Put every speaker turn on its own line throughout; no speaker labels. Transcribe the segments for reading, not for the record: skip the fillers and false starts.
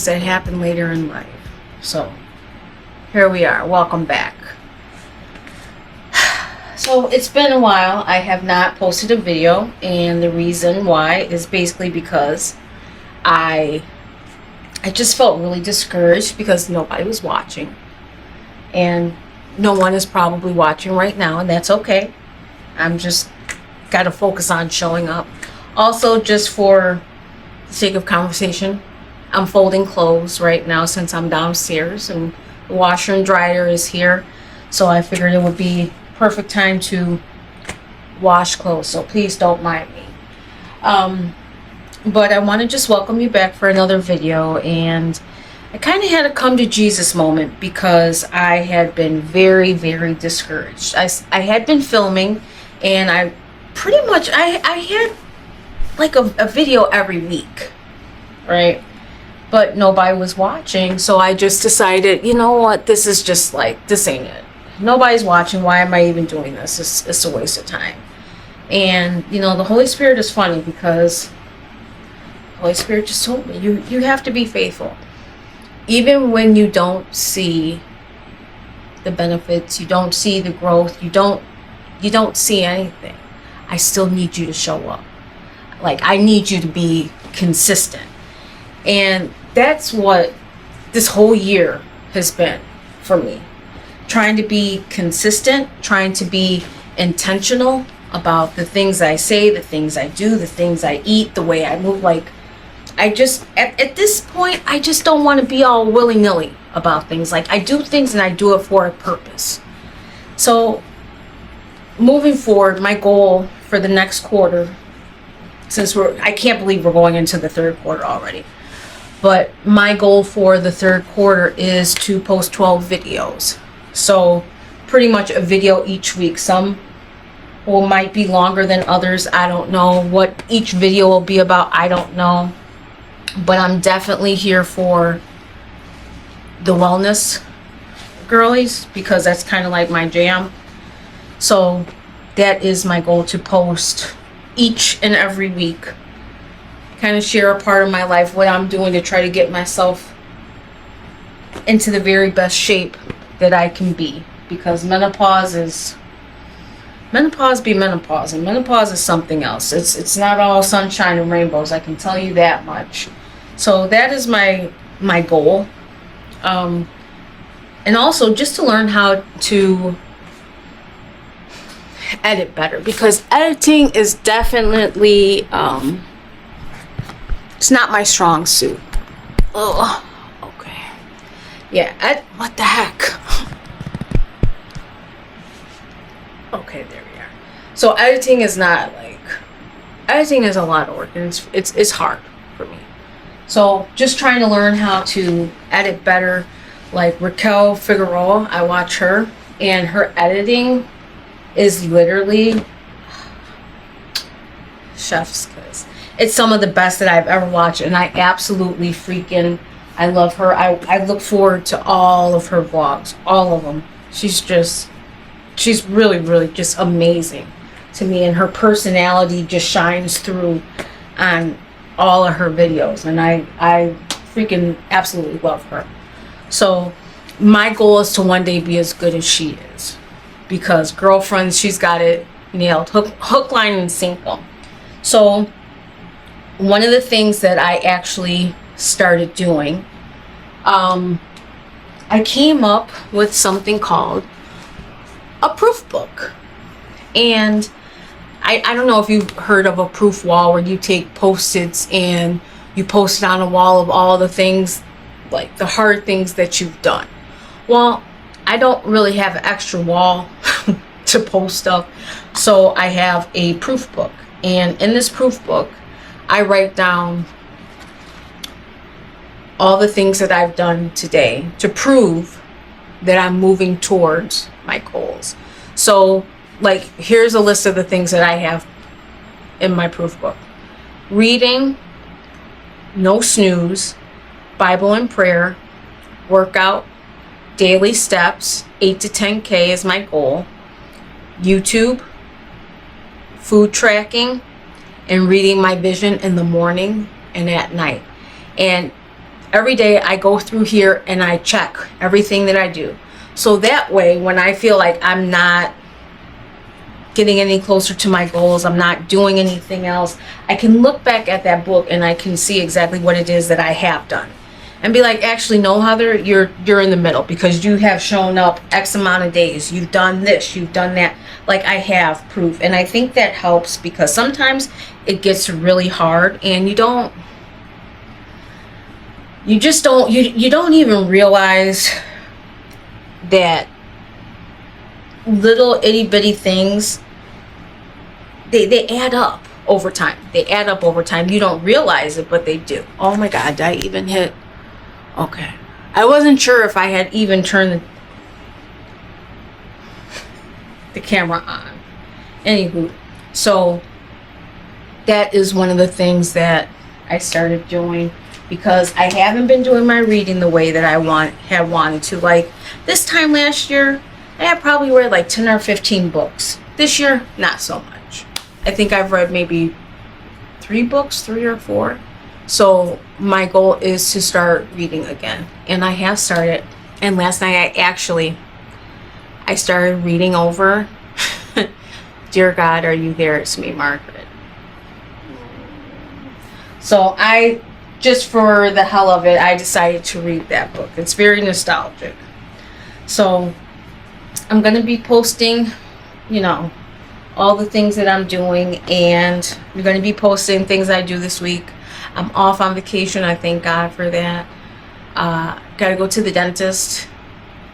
things that happen later in life. So here we are. Welcome back. So it's been a while. I have not posted a video, and the reason why is basically because I just felt really discouraged because nobody was watching, and no one is probably watching right now, and that's okay. I'm just got to focus on showing up. Also, just for the sake of conversation, I'm folding clothes right now since I'm downstairs and the washer and dryer is here, so I figured it would be perfect time to wash clothes, so please don't mind me. But I want to just welcome you back for another video, and I kind of had a come to Jesus moment because I had been very, very discouraged. I had been filming, and I pretty much I had like a video every week, right? But nobody was watching, so I just decided, you know what, this is just like, this ain't it. Nobody's watching. Why am I even doing this? It's a waste of time. And you know, the Holy Spirit is funny because the Holy Spirit just told me you have to be faithful. Even when you don't see the benefits, you don't see the growth, you don't see anything, I still need you to show up. Like, I need you to be consistent. And that's what this whole year has been for me. Trying to be consistent, trying to be intentional about the things I say, the things I do, the things I eat, the way I move. Like, I just, at this point, I just don't want to be all willy-nilly about things. Like, I do things and I do it for a purpose. So, moving forward, my goal for the next quarter, since I can't believe we're going into the third quarter already, but my goal for the third quarter is to post 12 videos. So pretty much a video each week. Some might be longer than others. I don't know what each video will be about. I don't know. But I'm definitely here for the wellness girlies because that's kind of like my jam. So that is my goal, to post each and every week. Kind of share a part of my life, what I'm doing to try to get myself into the very best shape that I can be, because menopause be menopause, and menopause is something else. It's not all sunshine and rainbows, I can tell you that much. So that is my goal, and also just to learn how to edit better, because editing is definitely it's not my strong suit. Ugh. Yeah, what the heck? Okay, there we are. So editing is not like, editing is a lot of work, and it's hard for me. So just trying to learn how to edit better. Like Raquel Figueroa, I watch her, and her editing is literally chef's kiss. It's some of the best that I've ever watched, and I absolutely freaking, I love her. I look forward to all of her vlogs, all of them. She's really, really just amazing to me, and her personality just shines through on all of her videos, and I freaking absolutely love her. So my goal is to one day be as good as she is, because girlfriends, she's got it nailed, hook, line, and sinker. So one of the things that I actually started doing, I came up with something called a proof book. And I don't know if you've heard of a proof wall, where you take Post-its and you post it on a wall of all the things, like the hard things that you've done. Well, I don't really have an extra wall to post stuff, so I have a proof book. And in this proof book, I write down all the things that I've done today to prove that I'm moving towards my goals. So, like, here's a list of the things that I have in my proof book: reading, no snooze, Bible and prayer, workout, daily steps, 8 to 10K is my goal, YouTube, food tracking, and reading my vision in the morning and at night. And every day I go through here and I check everything that I do. So that way, when I feel like I'm not getting any closer to my goals, I'm not doing anything else, I can look back at that book and I can see exactly what it is that I have done. And be like, actually, no, Heather, you're in the middle, because you have shown up X amount of days. You've done this, you've done that. Like, I have proof. And I think that helps, because sometimes it gets really hard and you don't even realize that little itty bitty things, they add up over time. They add up over time. You don't realize it, but they do. Oh my God, did I even hit? Okay. I wasn't sure if I had even turned the camera on. Anywho, so that is one of the things that I started doing, because I haven't been doing my reading the way that I have wanted to. Like, this time last year, I had probably read like 10 or 15 books. This year, not so much. I think I've read maybe 3 or 4. So my goal is to start reading again. And I have started. And last night I started reading over Dear God, Are You There? It's Me, Margaret. So just for the hell of it, I decided to read that book. It's very nostalgic. So I'm going to be posting, all the things that I'm doing, and I'm going to be posting things I do this week. I'm off on vacation. I thank God for that. Got to go to the dentist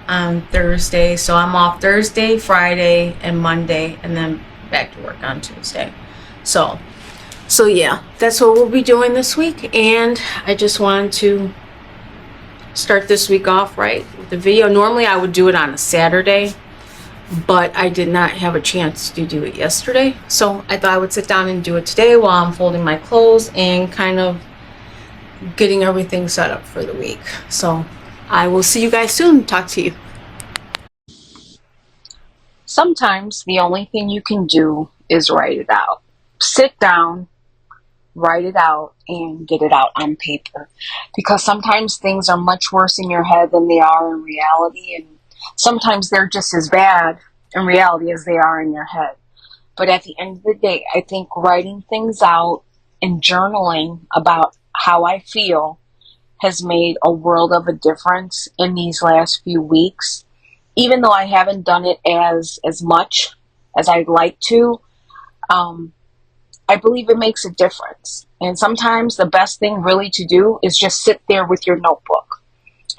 on Thursday. So I'm off Thursday, Friday, and Monday, and then back to work on Tuesday. So yeah, that's what we'll be doing this week. And I just wanted to start this week off right with the video. Normally I would do it on a Saturday, but I did not have a chance to do it yesterday. So I thought I would sit down and do it today while I'm folding my clothes and kind of getting everything set up for the week. So I will see you guys soon. Talk to you.
Sometimes the only thing you can do is write it out. Sit down, write it out, and get it out on paper. Because sometimes things are much worse in your head than they are in reality, and sometimes they're just as bad in reality as they are in your head. But at the end of the day, I think writing things out and journaling about how I feel has made a world of a difference in these last few weeks. Even though I haven't done it as much as I'd like to, I believe it makes a difference. And sometimes the best thing really to do is just sit there with your notebook.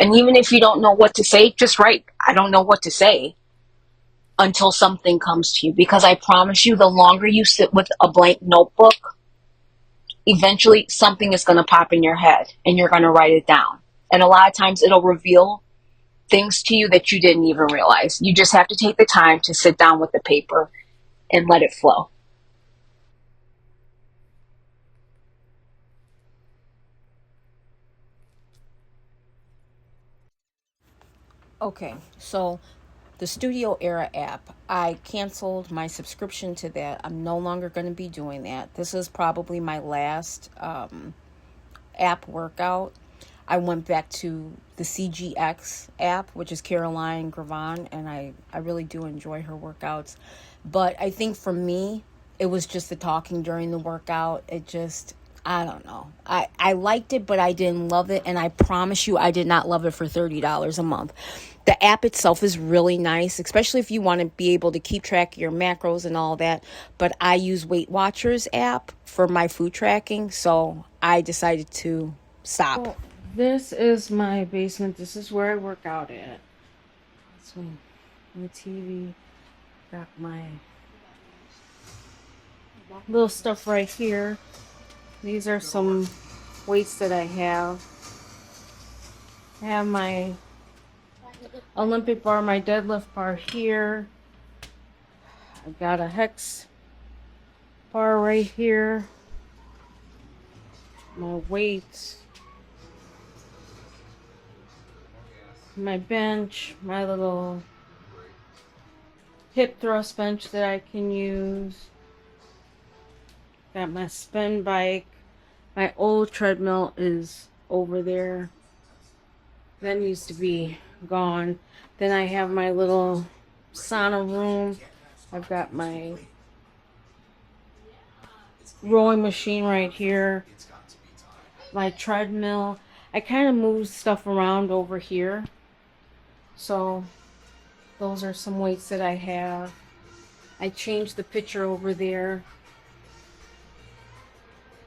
And even if you don't know what to say, just write, I don't know what to say, until something comes to you. Because I promise you, the longer you sit with a blank notebook, eventually something is going to pop in your head and you're going to write it down. And a lot of times it'll reveal things to you that you didn't even realize. You just have to take the time to sit down with the paper and let it flow.
Okay, so the Studio Era app, I canceled my subscription to that. I'm no longer going to be doing that. This is probably my last app workout. I went back to the CGX app, which is Caroline Gravon, and I really do enjoy her workouts. But I think for me, it was just the talking during the workout. It just, I don't know. I liked it, but I didn't love it. And I promise you, I did not love it for $30 a month. The app itself is really nice, especially if you want to be able to keep track of your macros and all that. But I use Weight Watchers app for my food tracking, so I decided to stop. Well, this is my basement. This is where I work out at. That's my TV. Got my little stuff right here. These are some weights that I have. I have my Olympic bar, my deadlift bar here. I've got a hex bar right here. My weights. My bench, my little hip thrust bench that I can use. Got my spin bike. My old treadmill is over there. That needs to be gone. Then I have my little sauna room. I've got my rowing machine right here. My treadmill. I kind of moved stuff around over here. So those are some weights that I have. I changed the picture over there.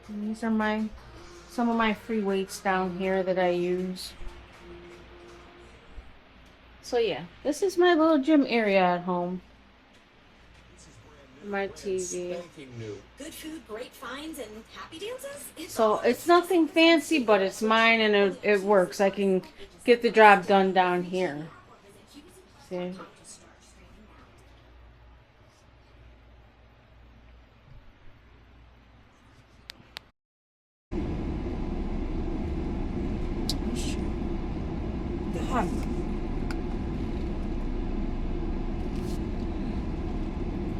And these are some of my free weights down here that I use. So yeah, this is my little gym area at home. My TV.
Good food, great finds, and happy dances.
So it's nothing fancy, but it's mine and it works. I can get the job done down here. See? God.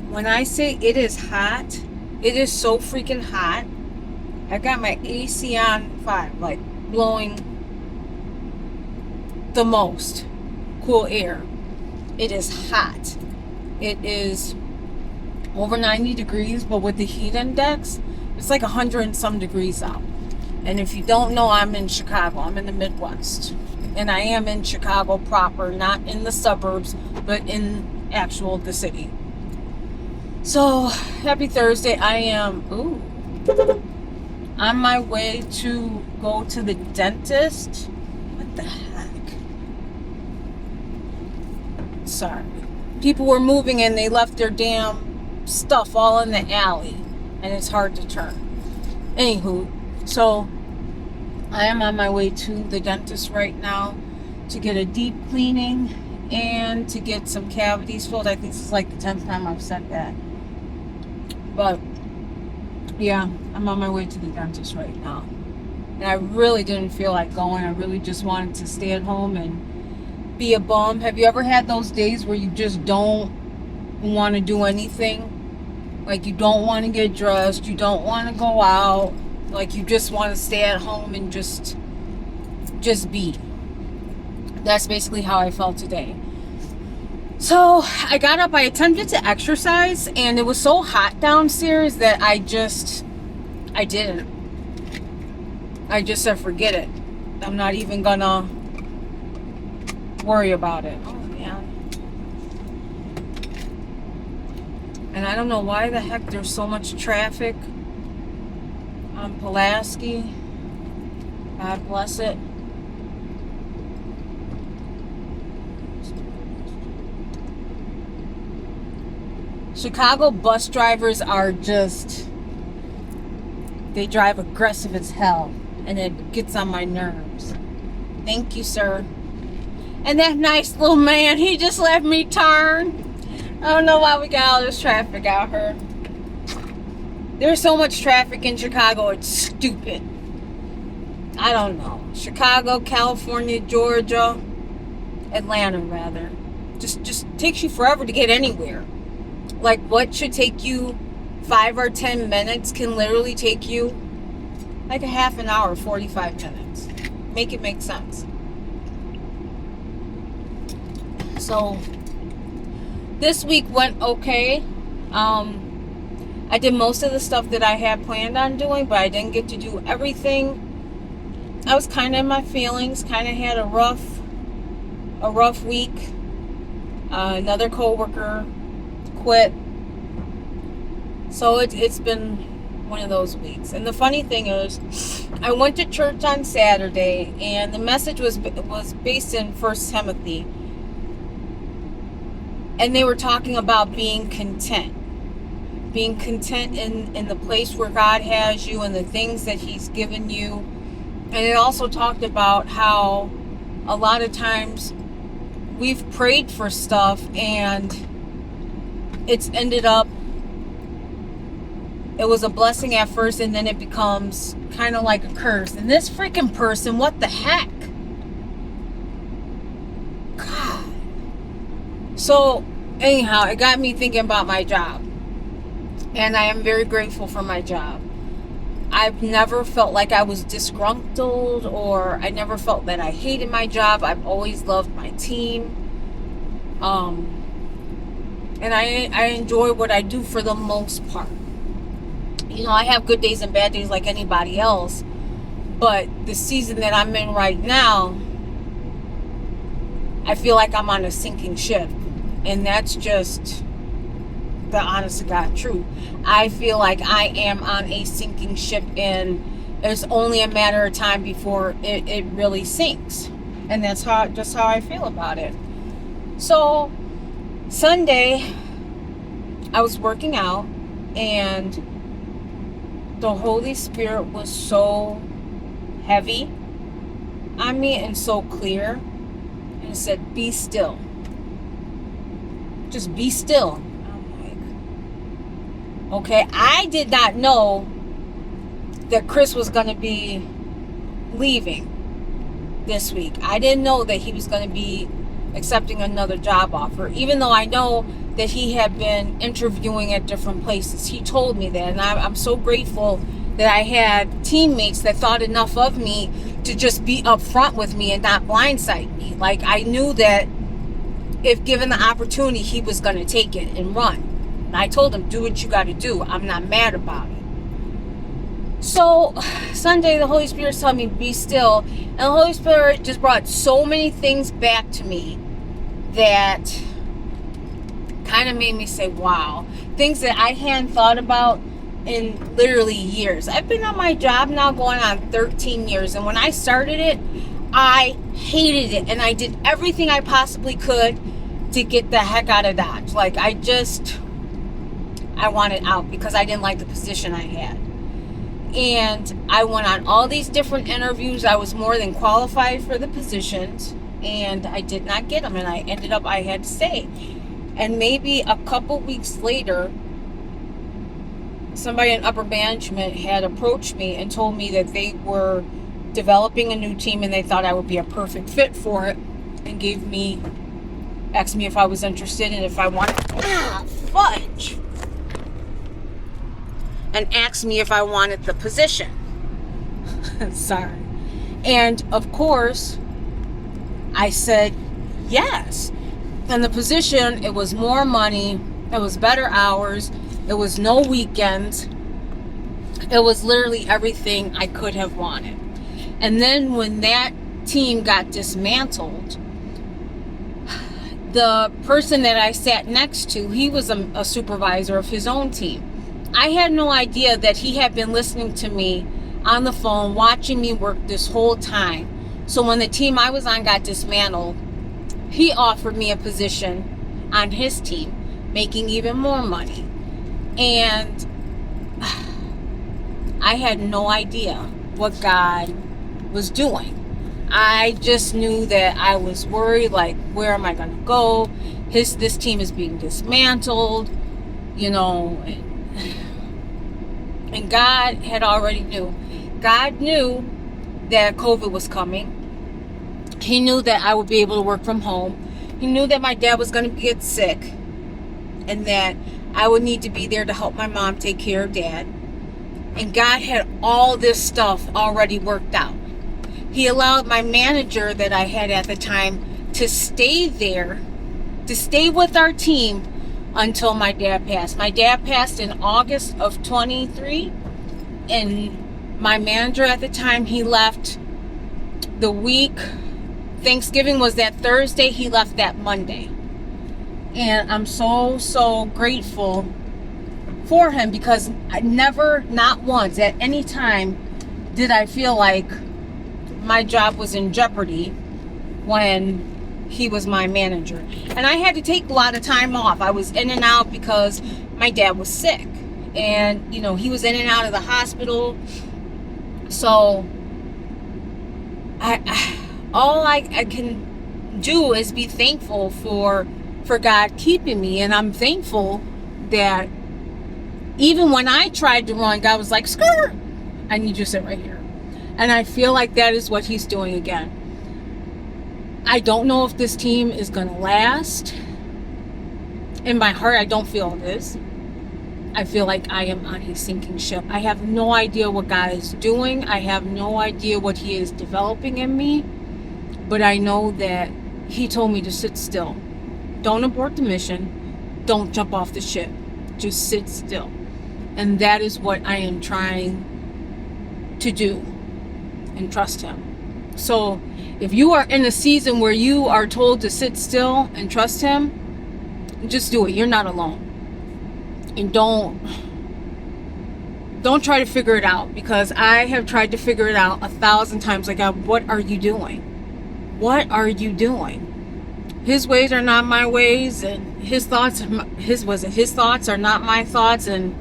When I say it is hot, it is so freaking hot. I got my AC on 5, like blowing the most cool air. It is hot. It is over 90 degrees, but with the heat index, it's like 100 and some degrees out. And if you don't know, I'm in Chicago. I'm in the Midwest. And I am in Chicago proper, not in the suburbs, but in the city. So, happy Thursday. I am on my way to go to the dentist. What the heck? Sorry. People were moving and they left their damn stuff all in the alley. And it's hard to turn. Anywho, so I am on my way to the dentist right now to get a deep cleaning and to get some cavities filled. I think this is like the 10th time I've said that. But yeah, I'm on my way to the dentist right now. And I really didn't feel like going. I really just wanted to stay at home and be a bum. Have you ever had those days where you just don't want to do anything? Like you don't want to get dressed, you don't want to go out, like you just want to stay at home and just be. That's basically how I felt today. So I got up, I attempted to exercise, and it was so hot downstairs that I didn't. I just said, forget it. I'm not even gonna worry about it. Oh, man. And I don't know why the heck there's so much traffic on Pulaski. God bless it. Chicago bus drivers are they drive aggressive as hell, and it gets on my nerves. Thank you, sir. And that nice little man, he just let me turn. I don't know why we got all this traffic out here. There's so much traffic in Chicago, it's stupid. I don't know. Chicago, California, Georgia, Atlanta rather. Just takes you forever to get anywhere. Like what should take you 5 or 10 minutes can literally take you like a half an hour, 45 minutes. Make it make sense. So this week went okay. I did most of the stuff that I had planned on doing, but I didn't get to do everything. I was kind of in my feelings, kind of had a rough week. Another coworker quit. So it's been one of those weeks. And the funny thing is, I went to church on Saturday, and the message was based in 1 Timothy. And they were talking about being content. Being content in the place where God has you and the things that He's given you. And it also talked about how a lot of times we've prayed for stuff and it's ended up, it was a blessing at first and then it becomes kind of like a curse. And this freaking person, what the heck? God. So anyhow, it got me thinking about my job. And I am very grateful for my job. I've never felt like I was disgruntled, or I never felt that I hated my job. I've always loved my team. And I enjoy what I do for the most part. You know, I have good days and bad days like anybody else. But the season that I'm in right now, I feel like I'm on a sinking ship. And that's just the honest to God truth. I feel like I am on a sinking ship, and it's only a matter of time before it really sinks. And that's just how I feel about it. So Sunday, I was working out, and the Holy Spirit was so heavy on me and so clear. And it said, be still. Just be still. I'm like, okay. I did not know that Chris was going to be leaving this week. I didn't know that he was going to be accepting another job offer, even though I know that he had been interviewing at different places. He told me that, and I'm so grateful that I had teammates that thought enough of me to just be upfront with me and not blindside me. Like, I knew that if given the opportunity, he was going to take it and run. And I told him, do what you got to do. I'm not mad about it. So Sunday, the Holy Spirit told me, be still. And the Holy Spirit just brought so many things back to me that kind of made me say, wow. Things that I hadn't thought about in literally years. I've been on my job now going on 13 years. And when I started it, I hated it. And I did everything I possibly could to get the heck out of Dodge. Like, I wanted out because I didn't like the position I had. And I went on all these different interviews. I was more than qualified for the positions, and I did not get them. And I had to stay. And maybe a couple weeks later, somebody in upper management had approached me and told me that they were developing a new team and they thought I would be a perfect fit for it, and asked me if I was interested and if I wanted fudge. And asked me if I wanted the position. Sorry. And of course, I said yes. And the position, it was more money, it was better hours, it was no weekends, it was literally everything I could have wanted. And then when that team got dismantled, the person that I sat next to, he was a supervisor of his own team. I had no idea that he had been listening to me on the phone, watching me work this whole time. So when the team I was on got dismantled, he offered me a position on his team, making even more money. And I had no idea what God was doing. I just knew that I was worried, like, where am I going to go? This team is being dismantled, you know. And God had already knew. God knew that COVID was coming. He knew that I would be able to work from home. He knew that my dad was going to get sick, and that I would need to be there to help my mom take care of Dad. And God had all this stuff already worked out. He allowed my manager that I had at the time to stay there, to stay with our team until my dad passed. My dad passed in August of 23, and my manager at the time, he left the week. Thanksgiving was that Thursday. He left that Monday. And I'm so grateful for him, because I never, not once, at any time, did I feel like my job was in jeopardy when he was my manager. And I had to take a lot of time off. I was in and out because my dad was sick. And, you know, he was in and out of the hospital. So all I can do is be thankful for God keeping me. And I'm thankful that even when I tried to run, God was like, skirt, I need you to sit right here. And I feel like that is what he's doing again. I don't know if this team is going to last. In my heart, I don't feel it is. I feel like I am on a sinking ship. I have no idea what God is doing. I have no idea what He is developing in me. But I know that He told me to sit still. Don't abort the mission. Don't jump off the ship. Just sit still. And that is what I am trying to do, and trust Him. So if you are in a season where you are told to sit still and trust Him, just do it. You're not alone. And don't try to figure it out, because I have tried to figure it out 1,000 times. Like, God, what are you doing? What are you doing? His ways are not my ways, and his thoughts are not my thoughts, and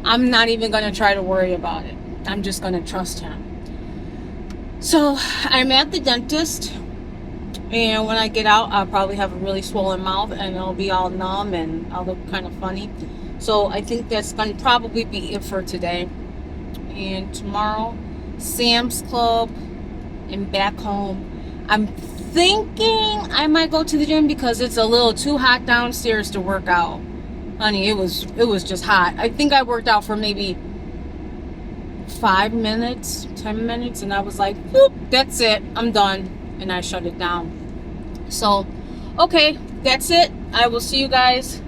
I'm not even going to try to worry about it. I'm just going to trust Him. So I'm at the dentist, and when I get out, I'll probably have a really swollen mouth, and it'll be all numb, and I'll look kind of funny. So I think that's going to probably be it for today. And tomorrow, Sam's Club and back home. I'm thinking I might go to the gym because it's a little too hot downstairs to work out. Honey, it was just hot. I think I worked out for maybe 5 minutes, 10 minutes, and I was like, boop, that's it. I'm done. And I shut it down. So, okay, that's it. I will see you guys